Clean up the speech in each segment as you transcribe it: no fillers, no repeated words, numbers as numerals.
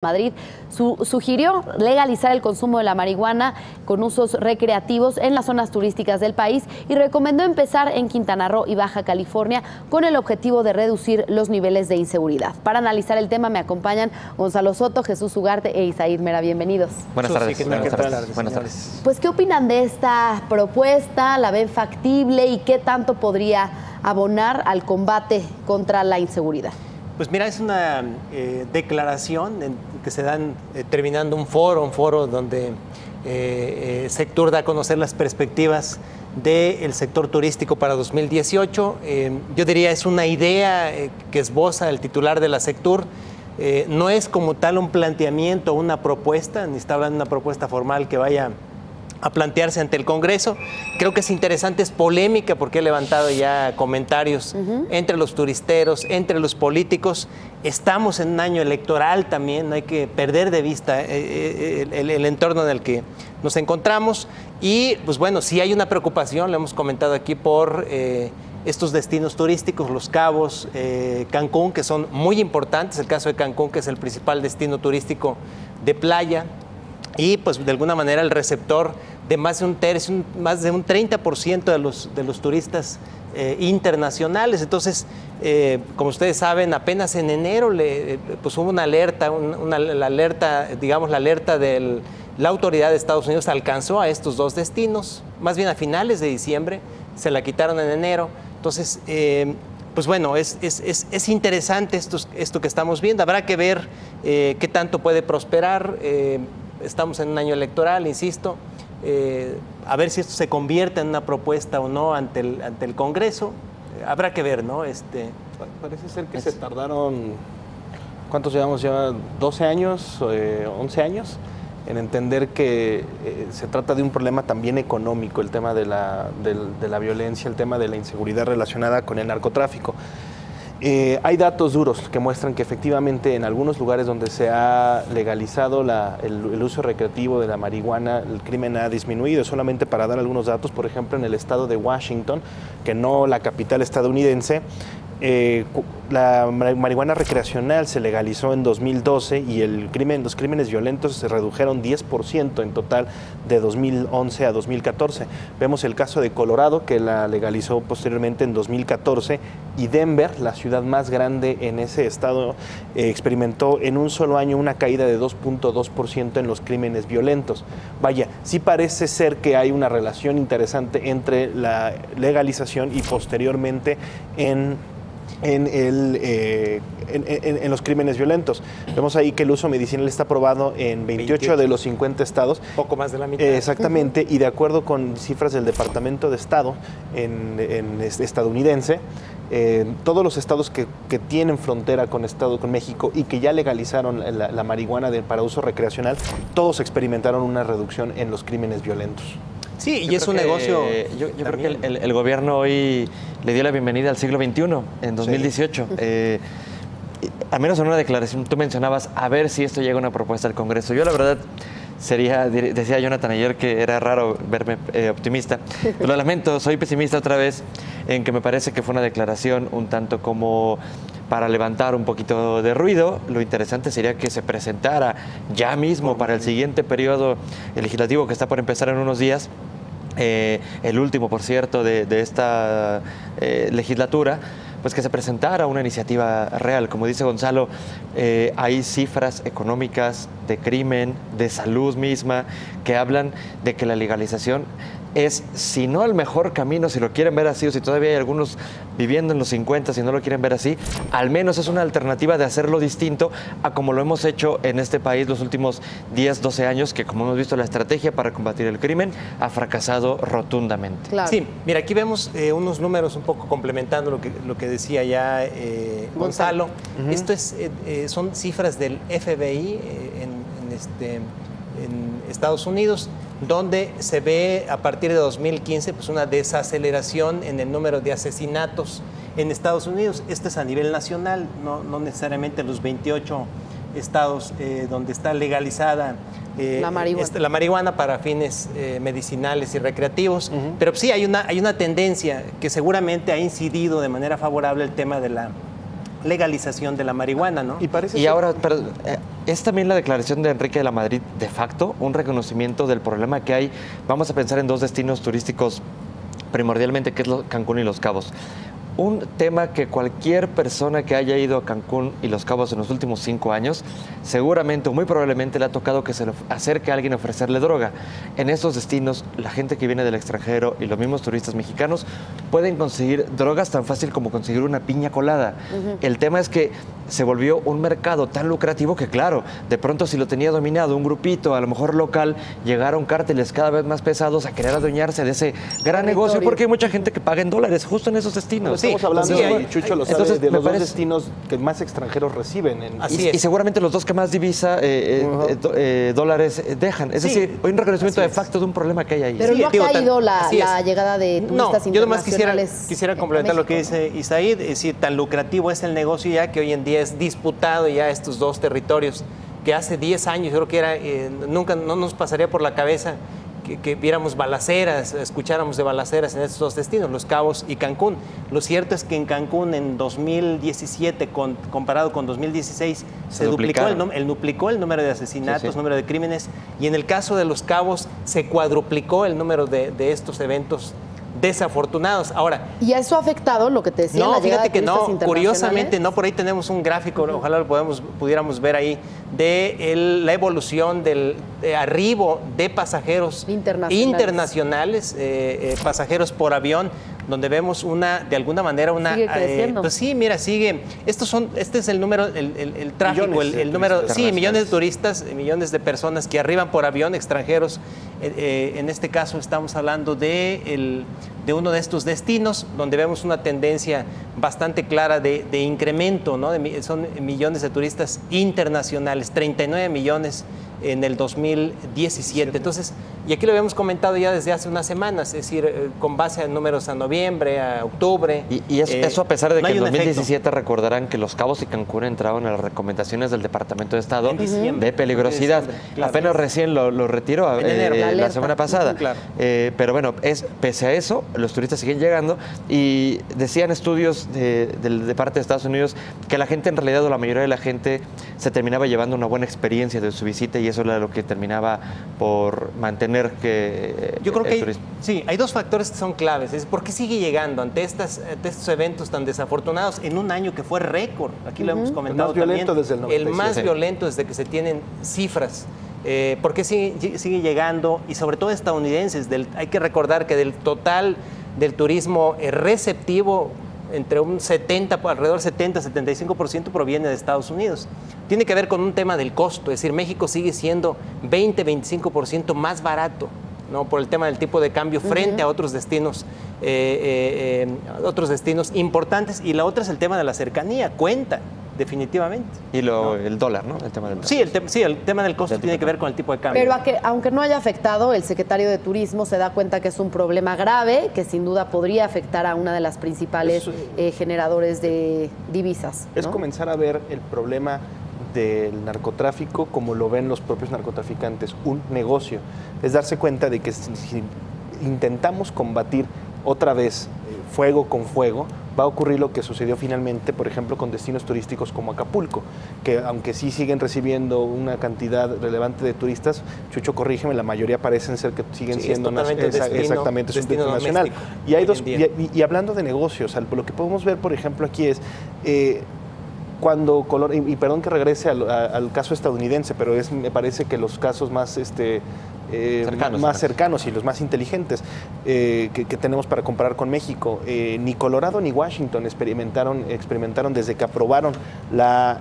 Madrid sugirió legalizar el consumo de la marihuana con usos recreativos en las zonas turísticas del país y recomendó empezar en Quintana Roo y Baja California con el objetivo de reducir los niveles de inseguridad. Para analizar el tema me acompañan Gonzalo Soto, Jesús Ugarte e Isaíd Mera. Bienvenidos. Buenas tardes. Buenas tardes. Pues, ¿qué opinan de esta propuesta? ¿La ven factible y qué tanto podría abonar al combate contra la inseguridad? Pues mira, es una declaración que se dan terminando un foro donde Sectur da a conocer las perspectivas del sector turístico para 2018. Yo diría es una idea que esboza el titular de la Sectur. No es como tal un planteamiento, una propuesta, ni está hablando de una propuesta formal que vaya a plantearse ante el Congreso. Creo que es interesante, es polémica porque he levantado ya comentarios entre los turisteros, entre los políticos. Estamos en un año electoral también, no hay que perder de vista el entorno en el que nos encontramos. Y pues bueno, sí hay una preocupación, lo hemos comentado aquí, por estos destinos turísticos, Los Cabos, Cancún, que son muy importantes. El caso de Cancún, que es el principal destino turístico de playa, y pues de alguna manera el receptor de más de un tercio, más de un 30% de los turistas internacionales. Entonces, como ustedes saben, apenas en enero pues hubo una alerta, la alerta de la autoridad de Estados Unidos alcanzó a estos dos destinos, más bien a finales de diciembre, se la quitaron en enero. Entonces, pues bueno, es interesante esto que estamos viendo. Habrá que ver qué tanto puede prosperar. Estamos en un año electoral, insisto, a ver si esto se convierte en una propuesta o no ante el Congreso. Habrá que ver, ¿no? Parece ser que se tardaron, ¿cuántos llevamos? ¿Ya 12 años, 11 años? En entender que se trata de un problema también económico, el tema de la violencia, el tema de la inseguridad relacionada con el narcotráfico. Hay datos duros que muestran que efectivamente en algunos lugares donde se ha legalizado el uso recreativo de la marihuana, el crimen ha disminuido. Solamente para dar algunos datos, por ejemplo, en el estado de Washington, que no la capital estadounidense, la marihuana recreacional se legalizó en 2012 y los crímenes violentos se redujeron 10% en total de 2011 a 2014. Vemos el caso de Colorado, que la legalizó posteriormente en 2014, y Denver, la ciudad más grande en ese estado, experimentó en un solo año una caída de 2.2% en los crímenes violentos. Vaya, sí parece ser que hay una relación interesante entre la legalización y posteriormente en los crímenes violentos. Vemos ahí que el uso medicinal está aprobado en 28 de los 50 estados. Poco más de la mitad. Exactamente, y de acuerdo con cifras del Departamento de Estado estadounidense, todos los estados que tienen frontera con México y que ya legalizaron la marihuana para uso recreacional, todos experimentaron una reducción en los crímenes violentos. Sí, y es un negocio. Yo creo que el gobierno hoy le dio la bienvenida al siglo XXI, en 2018. Sí. Al menos en una declaración, tú mencionabas a ver si esto llega a una propuesta al Congreso. Yo la verdad decía Jonathan ayer que era raro verme optimista. Pero lo lamento, soy pesimista otra vez, en que me parece que fue una declaración un tanto como para levantar un poquito de ruido. Lo interesante sería que se presentara ya mismo para el siguiente periodo legislativo que está por empezar en unos días, el último, por cierto, de esta legislatura, pues que se presentara una iniciativa real. Como dice Gonzalo, hay cifras económicas de crimen, de salud misma, que hablan de que la legalización es, si no el mejor camino, si lo quieren ver así, o si todavía hay algunos viviendo en los 50, si no lo quieren ver así, al menos es una alternativa de hacerlo distinto a como lo hemos hecho en este país los últimos 10, 12 años, que como hemos visto, la estrategia para combatir el crimen ha fracasado rotundamente. Claro. Sí, mira, aquí vemos unos números un poco complementando lo que decía ya Gonzalo. Esto son cifras del FBI en Estados Unidos, donde se ve a partir de 2015 pues una desaceleración en el número de asesinatos en Estados Unidos. Esto es a nivel nacional, no necesariamente los 28 estados donde está legalizada la marihuana para fines medicinales y recreativos. Pero sí hay una tendencia que seguramente ha incidido de manera favorable el tema de la legalización de la marihuana, ¿no? Y ahora, Es también la declaración de Enrique de la Madrid, de facto, un reconocimiento del problema que hay. Vamos a pensar en dos destinos turísticos primordialmente, que es Cancún y Los Cabos. Un tema que cualquier persona que haya ido a Cancún y Los Cabos en los últimos 5 años, seguramente o muy probablemente le ha tocado que se le acerque a alguien a ofrecerle droga. En estos destinos, la gente que viene del extranjero y los mismos turistas mexicanos pueden conseguir drogas tan fácil como conseguir una piña colada. El tema es que se volvió un mercado tan lucrativo que, claro, de pronto si lo tenía dominado un grupito, a lo mejor local, llegaron cárteles cada vez más pesados a querer adueñarse de ese gran negocio, porque hay mucha gente que paga en dólares justo en esos destinos. Estamos hablando, y Chucho lo sabe, entonces, de los dos destinos que más extranjeros reciben. Y seguramente los dos que más divisa, dólares dejan. Es decir, hay un reconocimiento de facto de un problema que hay ahí. Pero no ha caído la llegada de turistas yo nomás internacionales. quisiera complementar lo que dice Isaid. Es decir, tan lucrativo es el negocio ya que hoy en día es disputado ya estos dos territorios, que hace 10 años yo creo que era, nunca no nos pasaría por la cabeza que viéramos balaceras, escucháramos de balaceras en estos dos destinos, Los Cabos y Cancún. Lo cierto es que en Cancún en 2017, comparado con 2016, se duplicó el número de asesinatos, número de crímenes, y en el caso de Los Cabos se cuadruplicó el número de estos eventos desafortunados. Ahora, ¿y eso ha afectado lo que te decía? No, fíjate que no, curiosamente no, por ahí tenemos un gráfico, ojalá lo pudiéramos ver ahí, de la evolución del arribo de pasajeros internacionales, pasajeros por avión, donde vemos de alguna manera sigue creciendo. Pues sí, mira, sigue. Este es el número, el tráfico, el número, millones de turistas, millones de personas que arriban por avión, extranjeros. En este caso estamos hablando de uno de estos destinos, donde vemos una tendencia bastante clara de incremento, ¿no? Son millones de turistas internacionales, 39 millones en el 2017. Entonces, y aquí lo habíamos comentado ya desde hace unas semanas, es decir, con base a números a noviembre, a octubre. Y eso a pesar de que en 2017 recordarán que Los Cabos y Cancún entraron en las recomendaciones del Departamento de Estado de peligrosidad. Claro. Apenas recién lo retiró la semana pasada. Claro. Pero bueno, pese a eso, los turistas siguen llegando, y decían estudios de parte de Estados Unidos que la gente en realidad, o la mayoría de la gente, se terminaba llevando una buena experiencia de su visita, y eso era lo que terminaba por mantener que yo creo que hay dos factores que son claves. Es por qué sigue llegando ante estos eventos tan desafortunados en un año que fue récord. Aquí lo hemos comentado también. El más violento desde que se tienen cifras. ¿Por qué sigue llegando? Y sobre todo estadounidenses. Hay que recordar que del total del turismo receptivo, entre un alrededor del 70-75% proviene de Estados Unidos. Tiene que ver con un tema del costo, es decir, México sigue siendo 20-25% más barato, ¿no? Por el tema del tipo de cambio frente a otros destinos importantes. Y la otra es el tema de la cercanía, cuenta, definitivamente. Y el dólar, ¿no? El tema del dólar. Sí, el tema del costo tiene que ver con el tipo de cambio. Pero aunque no haya afectado, el secretario de Turismo se da cuenta que es un problema grave, que sin duda podría afectar a una de las principales generadores de divisas, ¿no? Es comenzar a ver el problema del narcotráfico como lo ven los propios narcotraficantes, un negocio. Es darse cuenta de que si intentamos combatir otra vez fuego con fuego, va a ocurrir lo que sucedió finalmente, por ejemplo, con destinos turísticos como Acapulco, que aunque sí siguen recibiendo una cantidad relevante de turistas, Chucho, corrígeme, la mayoría parecen ser que siguen siendo exactamente destino nacional. Y hay y hablando de negocios, lo que podemos ver, por ejemplo, aquí es cuando y perdón que regrese al caso estadounidense, pero me parece que los casos más cercanos y los más inteligentes que tenemos para comparar con México. Ni Colorado ni Washington experimentaron desde que aprobaron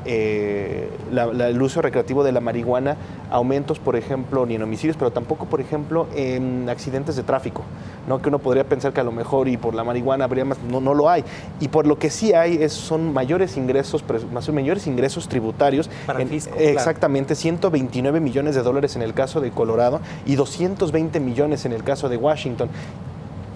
el uso recreativo de la marihuana aumentos, por ejemplo, ni en homicidios, pero tampoco, por ejemplo, en accidentes de tráfico, ¿no? Que uno podría pensar que a lo mejor y por la marihuana habría más, no lo hay. Y por lo que sí hay son mayores ingresos tributarios. Para el fisco, exactamente, claro. 129 millones de dólares en el caso de Colorado y 220 millones en el caso de Washington.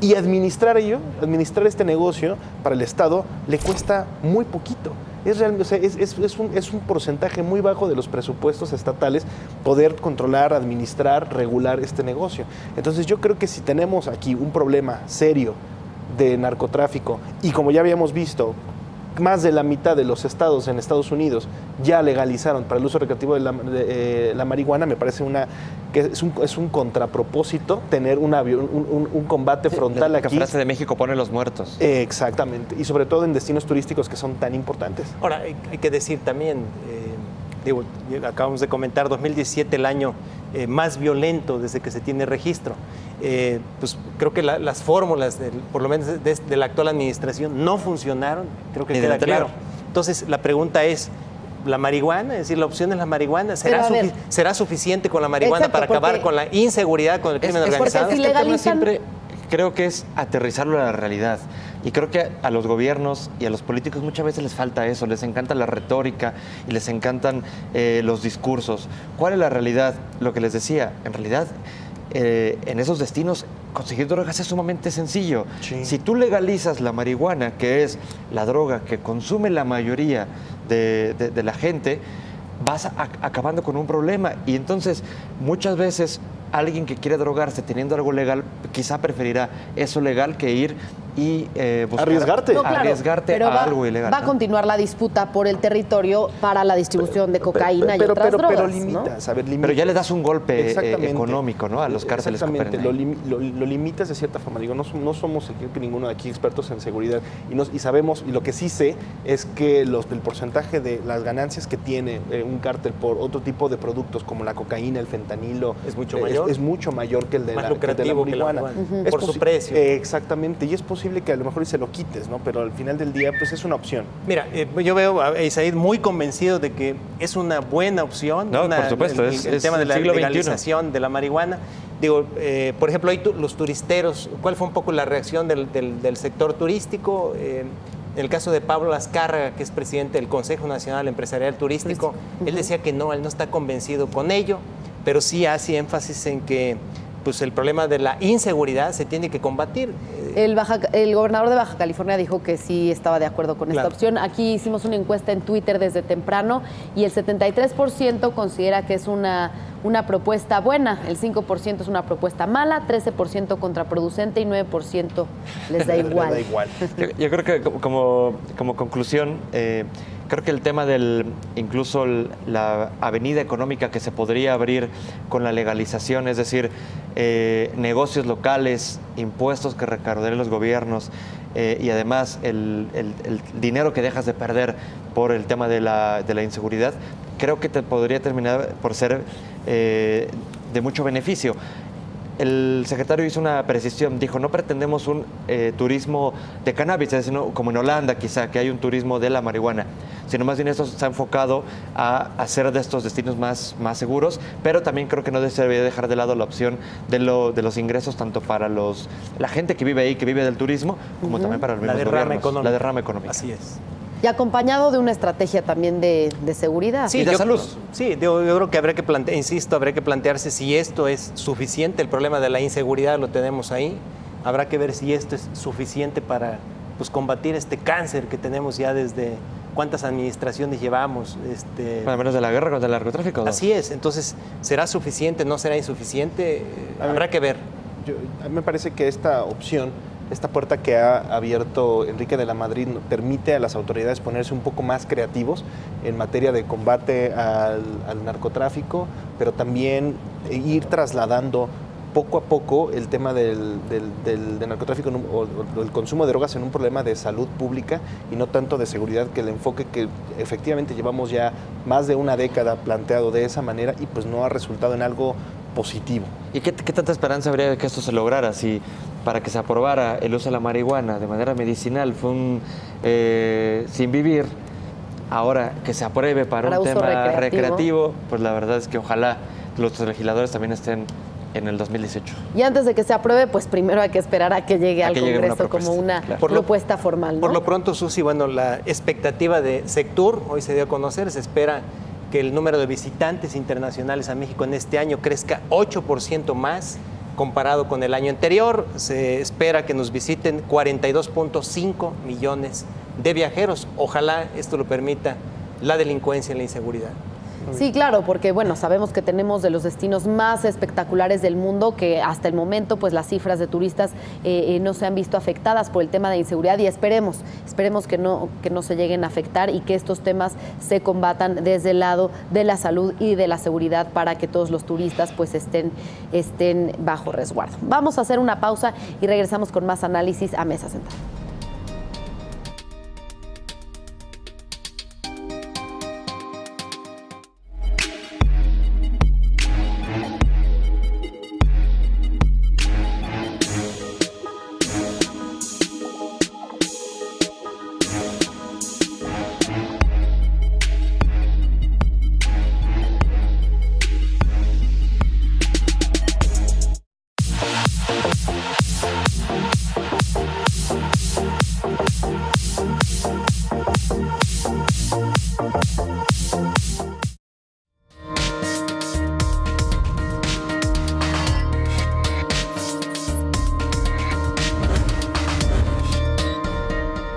Y administrar este negocio para el Estado le cuesta muy poquito. Es un porcentaje muy bajo de los presupuestos estatales poder controlar, administrar, regular este negocio. Entonces yo creo que si tenemos aquí un problema serio de narcotráfico y como ya habíamos visto, más de la mitad de los estados en Estados Unidos ya legalizaron para el uso recreativo de la marihuana, me parece que es un contrapropósito tener un combate frontal aquí. La frase de México pone los muertos. Exactamente, y sobre todo en destinos turísticos que son tan importantes. Ahora, hay que decir también, acabamos de comentar, 2017 el año más violento desde que se tiene registro. Pues creo que las fórmulas, por lo menos de la actual administración, no funcionaron, creo que queda claro. Entonces, la pregunta es, ¿la marihuana? Es decir, la opción es la marihuana. ¿Será suficiente con la marihuana para acabar con la inseguridad, con el crimen organizado? Si legalizan... siempre creo que es aterrizarlo a la realidad. Y creo que a los gobiernos y a los políticos muchas veces les falta eso, les encanta la retórica y les encantan los discursos. ¿Cuál es la realidad? Lo que les decía, en realidad en esos destinos conseguir drogas es sumamente sencillo. Sí. Si tú legalizas la marihuana, que es la droga que consume la mayoría de la gente, vas acabando con un problema. Y entonces muchas veces alguien que quiere drogarse teniendo algo legal quizá preferirá eso legal que ir y arriesgarte a algo ilegal. Va a continuar la disputa por el territorio para la distribución de cocaína y otras drogas, pero limitas, ¿no? Pero ya le das un golpe económico, ¿no? A los cárteles. Exactamente, lo limitas de cierta forma. Digo, no somos ninguno de aquí expertos en seguridad y sabemos, y lo que sí sé es que el porcentaje de las ganancias que tiene un cártel por otro tipo de productos como la cocaína, el fentanilo, es mucho mayor. Es mucho mayor que el de más la lucrativo que la marihuana. Por su precio. Exactamente, y es posible que a lo mejor se lo quites, ¿no? Pero al final del día, pues es una opción. Mira, yo veo a Isaid muy convencido de que es una buena opción. No, por supuesto. El tema de la legalización de la marihuana. Digo, por ejemplo, ahí los turisteros, ¿cuál fue un poco la reacción del sector turístico? En el caso de Pablo Azcárraga, que es presidente del Consejo Nacional Empresarial Turístico, él decía que no, él no está convencido con ello, pero sí hace énfasis en que pues el problema de la inseguridad se tiene que combatir. El gobernador de Baja California dijo que sí estaba de acuerdo con esta opción. Aquí hicimos una encuesta en Twitter desde temprano y el 73% considera que es una propuesta buena, el 5% es una propuesta mala, 13% contraproducente y 9% les da igual. Yo creo que como conclusión, creo que el tema incluso la avenida económica que se podría abrir con la legalización, es decir, negocios locales, impuestos que recaudarían los gobiernos y además el dinero que dejas de perder por el tema de la inseguridad, creo que te podría terminar por ser de mucho beneficio. El secretario hizo una precisión, dijo, no pretendemos un turismo de cannabis, es decir, no, como en Holanda quizá, que hay un turismo de la marihuana, sino más bien esto se ha enfocado a hacer de estos destinos más seguros, pero también creo que no se debería dejar de lado la opción de los ingresos tanto para la gente que vive ahí, que vive del turismo, como también para los mismos gobiernos. La derrama económica. Así es. Y acompañado de una estrategia también de seguridad. Sí, de salud. Sí, yo creo que habría que plantearse si esto es suficiente. El problema de la inseguridad lo tenemos ahí. Habrá que ver si esto es suficiente para combatir este cáncer que tenemos ya desde cuántas administraciones llevamos. Al menos de la guerra contra el narcotráfico, ¿no? Así es. Entonces, ¿será suficiente? ¿No será insuficiente? Habrá que ver. A mí me parece que esta opción, esta puerta que ha abierto Enrique de la Madrid, permite a las autoridades ponerse un poco más creativos en materia de combate al narcotráfico, pero también ir trasladando poco a poco el tema del narcotráfico o el consumo de drogas en un problema de salud pública y no tanto de seguridad, que el enfoque que efectivamente llevamos ya más de una década planteado de esa manera y pues no ha resultado en algo positivo. ¿Y qué tanta esperanza habría de que esto se lograra? Si para que se aprobara el uso de la marihuana de manera medicinal fue sin vivir, ahora que se apruebe para un tema recreativo, pues la verdad es que ojalá los legisladores también estén en el 2018. Y antes de que se apruebe, pues primero hay que esperar a que llegue al Congreso como una propuesta formal, ¿no? Por lo pronto, Susi, bueno, la expectativa de Sectur, hoy se dio a conocer, se espera que el número de visitantes internacionales a México en este año crezca 8% más comparado con el año anterior. Se espera que nos visiten 42.5 millones de viajeros. Ojalá esto lo permita la delincuencia y la inseguridad. Sí, claro, porque bueno, sabemos que tenemos de los destinos más espectaculares del mundo, que hasta el momento pues las cifras de turistas no se han visto afectadas por el tema de inseguridad, y esperemos que no se lleguen a afectar y que estos temas se combatan desde el lado de la salud y de la seguridad para que todos los turistas pues estén bajo resguardo. Vamos a hacer una pausa y regresamos con más análisis a Mesa Central.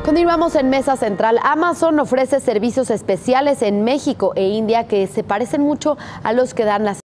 Continuamos en Mesa Central. Amazon ofrece servicios especiales en México e India que se parecen mucho a los que dan las